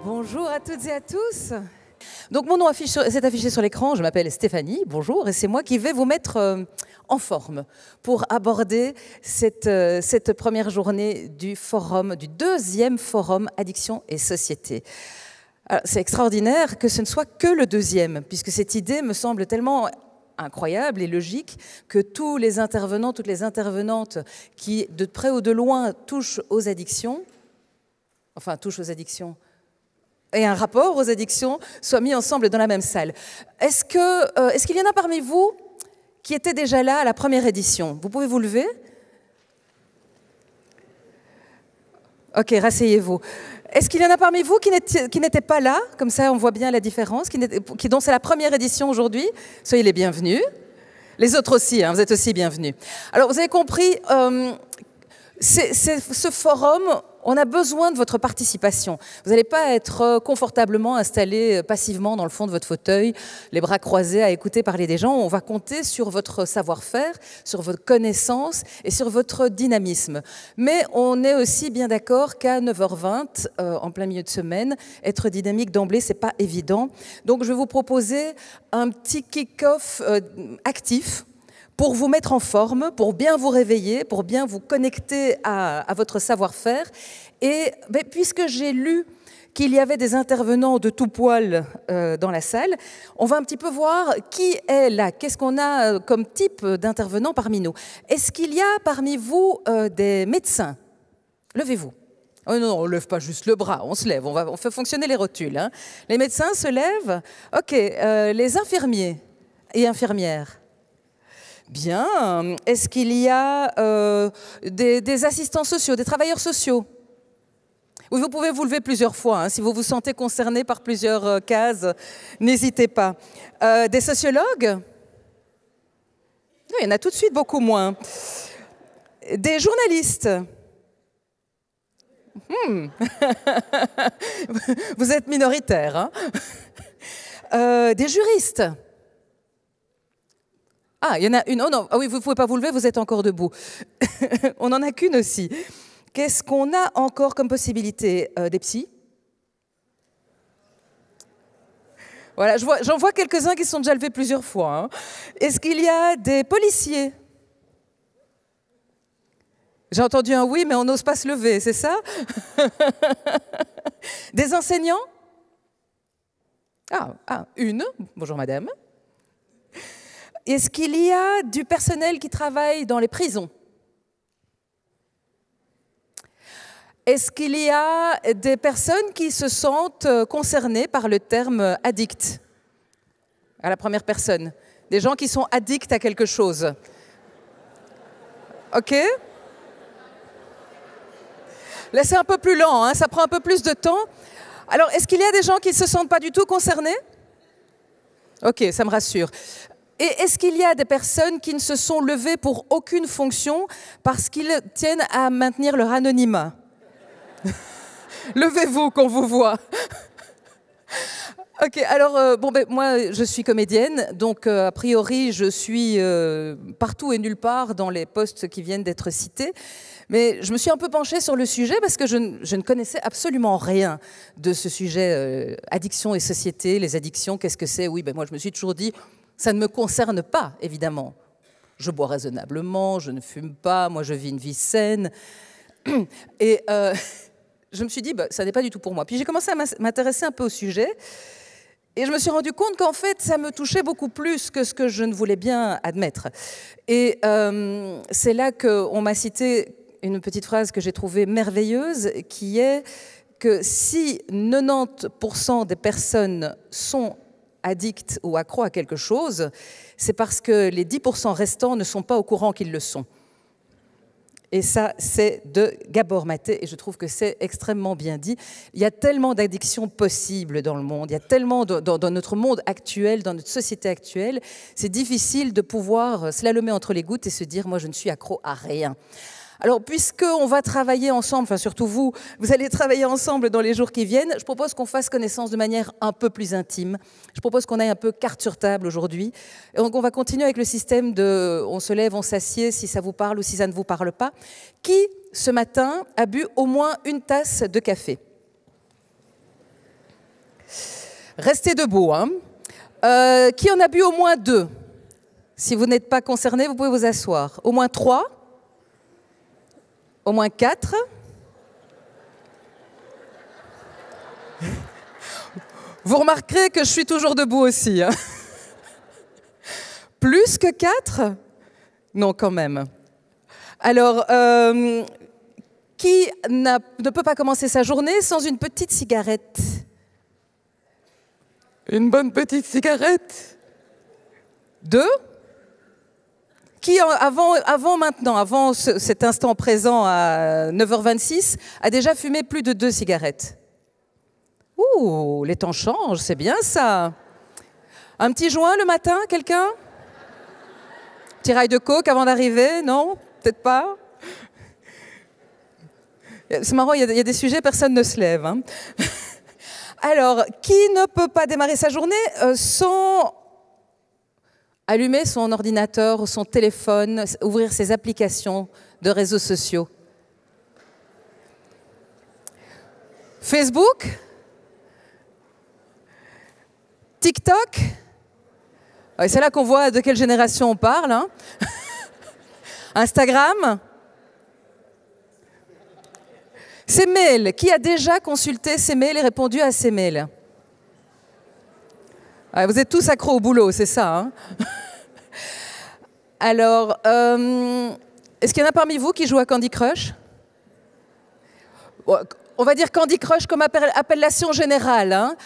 Bonjour à toutes et à tous. Donc mon nom s'est affiché sur l'écran, je m'appelle Stéphanie, bonjour, et c'est moi qui vais vous mettre en forme pour aborder cette première journée du forum, du deuxième forum Addiction et Société. C'est extraordinaire que ce ne soit que le deuxième, puisque cette idée me semble tellement incroyable et logique que tous les intervenants, toutes les intervenantes qui, de près ou de loin, touchent aux addictions, et un rapport aux addictions soient mis ensemble dans la même salle. Est-ce qu'il y en a parmi vous qui étaient déjà là à la première édition? Vous pouvez vous lever? Ok, rasseyez-vous. Est-ce qu'il y en a parmi vous qui n'étaient pas là? Comme ça, on voit bien la différence. Dont c'est la première édition aujourd'hui. Soyez les bienvenus. Les autres aussi, hein, vous êtes aussi bienvenus. Alors, vous avez compris, ce forum, on a besoin de votre participation. Vous n'allez pas être confortablement installé passivement dans le fond de votre fauteuil, les bras croisés à écouter parler des gens. On va compter sur votre savoir-faire, sur votre connaissance et sur votre dynamisme. Mais on est aussi bien d'accord qu'à 9h20, en plein milieu de semaine, être dynamique d'emblée, c'est pas évident. Donc je vais vous proposer un petit kick-off actif pour vous mettre en forme, pour bien vous réveiller, pour bien vous connecter à votre savoir-faire. Et puisque j'ai lu qu'il y avait des intervenants de tout poil dans la salle, on va un petit peu voir qui est là, qu'est-ce qu'on a comme type d'intervenants parmi nous. Est-ce qu'il y a parmi vous des médecins? Levez-vous. Oh non, on ne lève pas juste le bras, on se lève, on fait fonctionner les rotules. Hein. Les médecins se lèvent. Ok, les infirmiers et infirmières? Bien. Est-ce qu'il y a des assistants sociaux, des travailleurs sociaux? Oui, vous pouvez vous lever plusieurs fois. Hein, si vous vous sentez concerné par plusieurs cases, n'hésitez pas. Des sociologues? Il y en a tout de suite beaucoup moins. Des journalistes? Vous êtes minoritaire. Hein. Des juristes? Ah, il y en a une. Oh non, ah oui, vous ne pouvez pas vous lever, vous êtes encore debout. On n'en a qu'une aussi. Qu'est-ce qu'on a encore comme possibilité? Des psys? Voilà, j'en vois quelques-uns qui se sont déjà levés plusieurs fois. Hein. Est-ce qu'il y a des policiers? J'ai entendu un oui, mais on n'ose pas se lever, c'est ça? Des enseignants? Une. Bonjour madame. Est-ce qu'il y a du personnel qui travaille dans les prisons? Est-ce qu'il y a des personnes qui se sentent concernées par le terme addict? À la première personne. Des gens qui sont addicts à quelque chose. OK? Là, c'est un peu plus lent, hein, ça prend un peu plus de temps. Alors, est-ce qu'il y a des gens qui ne se sentent pas du tout concernés? OK, ça me rassure. Et est-ce qu'il y a des personnes qui ne se sont levées pour aucune fonction parce qu'ils tiennent à maintenir leur anonymat? Levez-vous qu'on vous voit. Ok, alors, moi, je suis comédienne, donc a priori, je suis partout et nulle part dans les postes qui viennent d'être cités. Mais je me suis un peu penchée sur le sujet parce que je ne connaissais absolument rien de ce sujet addiction et société. Les addictions, qu'est-ce que c'est? Oui, moi, je me suis toujours dit... Ça ne me concerne pas, évidemment. Je bois raisonnablement, je ne fume pas, moi je vis une vie saine. Et je me suis dit, ça n'est pas du tout pour moi. Puis j'ai commencé à m'intéresser un peu au sujet. Et je me suis rendu compte qu'en fait, ça me touchait beaucoup plus que ce que je ne voulais bien admettre. Et c'est là qu'on m'a cité une petite phrase que j'ai trouvée merveilleuse, qui est que si 90% des personnes sont addicts ou accros à quelque chose, c'est parce que les 10% restants ne sont pas au courant qu'ils le sont. Et ça, c'est de Gabor Maté, et je trouve que c'est extrêmement bien dit. Il y a tellement d'addictions possibles dans le monde, il y a tellement dans notre monde actuel, dans notre société actuelle, c'est difficile de pouvoir slalomer entre les gouttes et se dire « moi, je ne suis accro à rien ». Alors, puisqu'on va travailler ensemble, enfin surtout vous, vous allez travailler ensemble dans les jours qui viennent, je propose qu'on fasse connaissance de manière un peu plus intime. Je propose qu'on aille un peu carte sur table aujourd'hui. Et donc, on va continuer avec le système de on se lève, on s'assied, si ça vous parle ou si ça ne vous parle pas. Qui, ce matin, a bu au moins une tasse de café? Restez debout, hein. Qui en a bu au moins 2? Si vous n'êtes pas concerné, vous pouvez vous asseoir. Au moins 3? Au moins 4? Vous remarquerez que je suis toujours debout aussi. Hein. Plus que 4? Non, quand même. Alors, qui ne peut pas commencer sa journée sans une petite cigarette? Une bonne petite cigarette? 2? Qui, avant cet instant présent à 9h26, a déjà fumé plus de 2 cigarettes? Ouh, les temps changent, c'est bien ça. Un petit joint le matin, quelqu'un? Petit rail de coke avant d'arriver? Non? Peut-être pas? C'est marrant, il y a des sujets, personne ne se lève. Hein. Alors, qui ne peut pas démarrer sa journée sans allumer son ordinateur ou son téléphone, ouvrir ses applications de réseaux sociaux? Facebook? TikTok? C'est là qu'on voit de quelle génération on parle. Hein. Instagram? Ses mails. Qui a déjà consulté ses mails et répondu à ses mails? Vous êtes tous accros au boulot, c'est ça. Hein. Alors, est-ce qu'il y en a parmi vous qui jouent à Candy Crush? On va dire Candy Crush comme appellation générale, hein,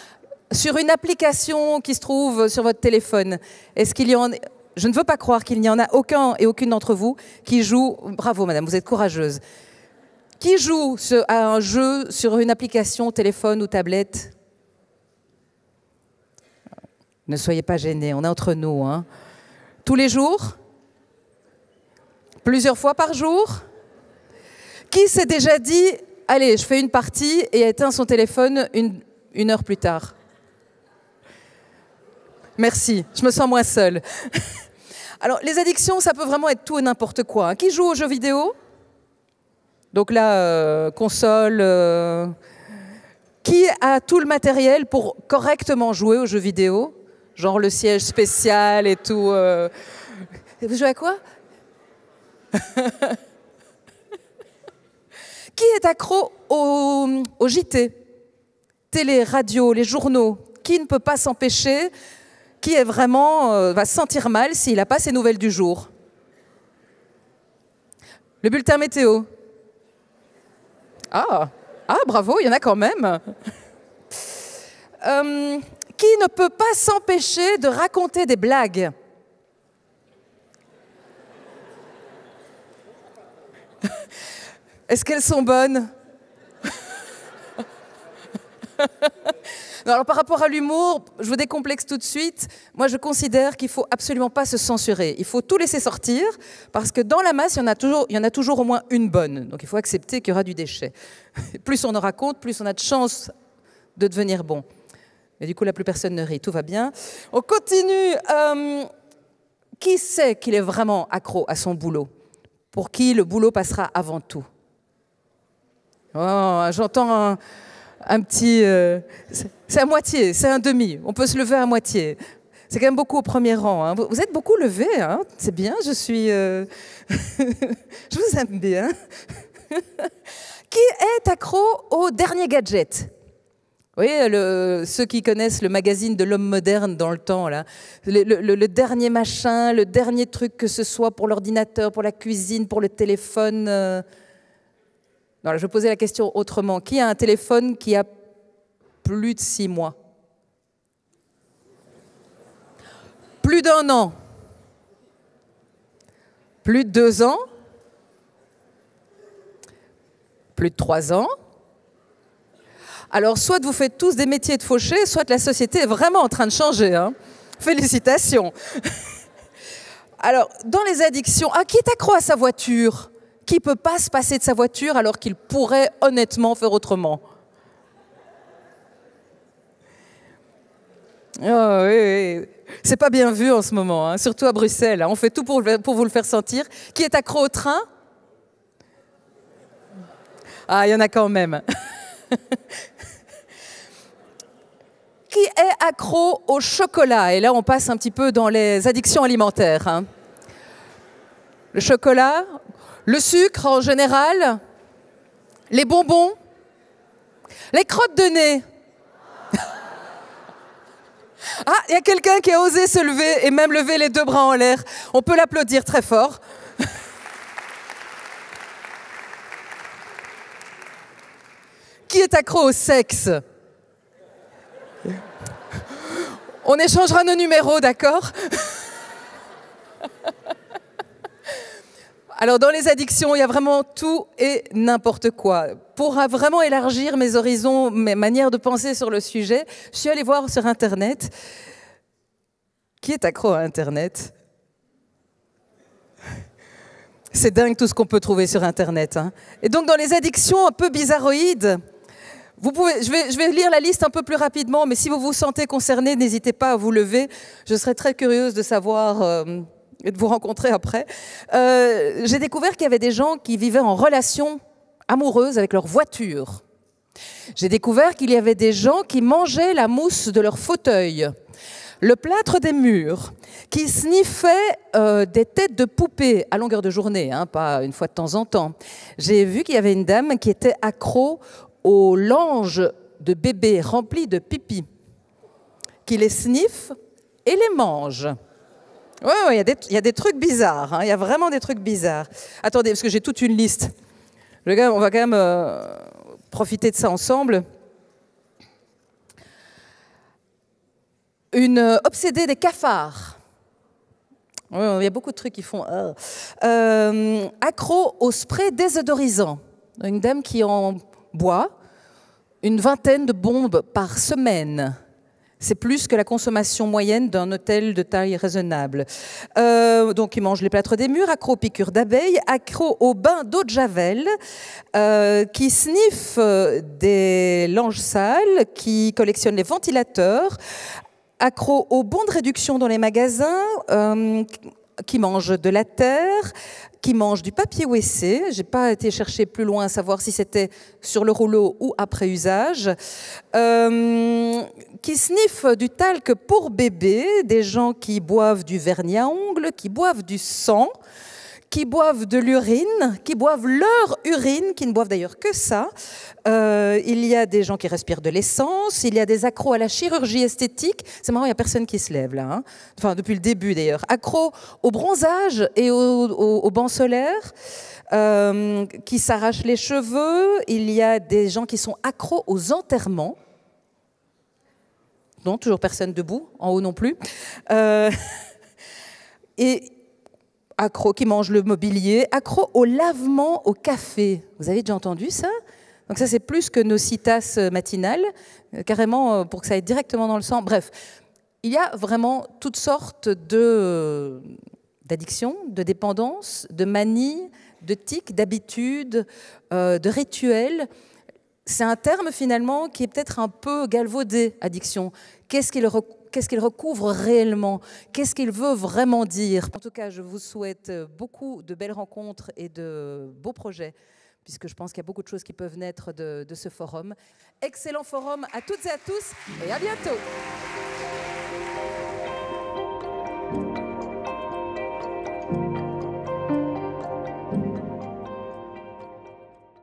sur une application qui se trouve sur votre téléphone. Est-ce qu'il y en a... Je ne veux pas croire qu'il n'y en a aucun et aucune d'entre vous qui joue... Bravo, madame, vous êtes courageuse. Qui joue à un jeu sur une application téléphone ou tablette? Ne soyez pas gênés, on est entre nous. Hein. Tous les jours? Plusieurs fois par jour? Qui s'est déjà dit, allez, je fais une partie et éteint son téléphone une heure plus tard? Merci, je me sens moins seule. Alors, les addictions, ça peut vraiment être tout et n'importe quoi. Hein. Qui joue aux jeux vidéo? Donc là, console... Qui a tout le matériel pour correctement jouer aux jeux vidéo? Genre le siège spécial et tout. Vous jouez à quoi? Qui est accro au JT? Télé, radio, les journaux. Qui ne peut pas s'empêcher? Qui est vraiment va se sentir mal s'il n'a pas ses nouvelles du jour? Le bulletin météo. Ah, bravo, il y en a quand même. Qui ne peut pas s'empêcher de raconter des blagues? Est-ce qu'elles sont bonnes? Non, alors par rapport à l'humour, je vous décomplexe tout de suite. Moi, je considère qu'il ne faut absolument pas se censurer. Il faut tout laisser sortir, parce que dans la masse, il y en a toujours au moins une bonne. Donc il faut accepter qu'il y aura du déchet. Plus on en raconte, plus on a de chances de devenir bon. Et du coup, là, plus personne ne rit, tout va bien. On continue. Qui sait qu'il est vraiment accro à son boulot? Pour qui le boulot passera avant tout? Oh, j'entends un petit... c'est à moitié, c'est un demi. On peut se lever à moitié. C'est quand même beaucoup au premier rang. Hein. Vous êtes beaucoup levés, hein. C'est bien, je suis... je vous aime bien. Qui est accro au dernier gadget? Oui, ceux qui connaissent le magazine de l'homme moderne dans le temps, là, le dernier machin, le dernier truc, que ce soit pour l'ordinateur, pour la cuisine, pour le téléphone. Non, là, je vais poser la question autrement. Qui a un téléphone qui a plus de 6 mois? Plus d'1 an? Plus de 2 ans? Plus de 3 ans? Alors, soit vous faites tous des métiers de fauché, soit la société est vraiment en train de changer. Hein. Félicitations. Alors, dans les addictions, qui est accro à sa voiture? Qui ne peut pas se passer de sa voiture alors qu'il pourrait honnêtement faire autrement? Oh, oui, oui. C'est pas bien vu en ce moment, hein, surtout à Bruxelles. Hein. On fait tout pour vous le faire sentir. Qui est accro au train? Ah, il y en a quand même. Qui est accro au chocolat? Et là, on passe un petit peu dans les addictions alimentaires. Hein. Le chocolat, le sucre en général, les bonbons, les crottes de nez. Ah, il y a quelqu'un qui a osé se lever et même lever les 2 bras en l'air. On peut l'applaudir très fort. Qui est accro au sexe? On échangera nos numéros, d'accord? Alors, dans les addictions, il y a vraiment tout et n'importe quoi. Pour vraiment élargir mes horizons, mes manières de penser sur le sujet, je suis allée voir sur Internet. Qui est accro à Internet? C'est dingue tout ce qu'on peut trouver sur Internet. Hein. Et donc, dans les addictions un peu bizarroïdes, je vais lire la liste un peu plus rapidement, mais si vous vous sentez concerné, n'hésitez pas à vous lever. Je serais très curieuse de savoir... et de vous rencontrer après. J'ai découvert qu'il y avait des gens qui vivaient en relation amoureuse avec leur voiture. J'ai découvert qu'il y avait des gens qui mangeaient la mousse de leur fauteuil, le plâtre des murs, qui sniffaient des têtes de poupées à longueur de journée, hein, pas une fois de temps en temps. J'ai vu qu'il y avait une dame qui était accro aux langes de bébés remplis de pipi, qui les sniffe et les mange. Oui, il y a des trucs bizarres. Il y a vraiment des trucs bizarres. Attendez, parce que j'ai toute une liste. On va quand même profiter de ça ensemble. Une obsédée des cafards. Oui, il y a beaucoup de trucs qui font... accro au spray désodorisant. Une dame qui en boit une 20aine de bombes par semaine. C'est plus que la consommation moyenne d'un hôtel de taille raisonnable. Donc, ils mangent les plâtres des murs, accro aux piqûres d'abeilles, accro au bain d'eau de Javel, qui sniffent des langes sales, qui collectionnent les ventilateurs, accro aux bons de réduction dans les magasins, qui mangent de la terre, qui mangent du papier WC. Je n'ai pas été chercher plus loin à savoir si c'était sur le rouleau ou après usage. Qui sniffent du talc pour bébé, des gens qui boivent du vernis à ongles, qui boivent du sang, qui boivent de l'urine, qui boivent leur urine, qui ne boivent d'ailleurs que ça. Il y a des gens qui respirent de l'essence, il y a des accros à la chirurgie esthétique. C'est marrant, il n'y a personne qui se lève là. Hein. Enfin, depuis le début d'ailleurs. Accros au bronzage et au banc solaire, qui s'arrachent les cheveux. Il y a des gens qui sont accros aux enterrements. Non, toujours personne debout, en haut non plus. Et accro qui mange le mobilier, accro au lavement au café. Vous avez déjà entendu ça? Donc ça, c'est plus que nos 6 tasses matinales, carrément pour que ça aille directement dans le sang. Bref, il y a vraiment toutes sortes d'addictions, de dépendances, de manies, de tics, d'habitudes, de rituels. C'est un terme finalement qui est peut-être un peu galvaudé, addiction. Qu'est-ce qu'il recouvre réellement? Qu'est-ce qu'il veut vraiment dire? En tout cas, je vous souhaite beaucoup de belles rencontres et de beaux projets, puisque je pense qu'il y a beaucoup de choses qui peuvent naître de ce forum. Excellent forum à toutes et à tous, et à bientôt.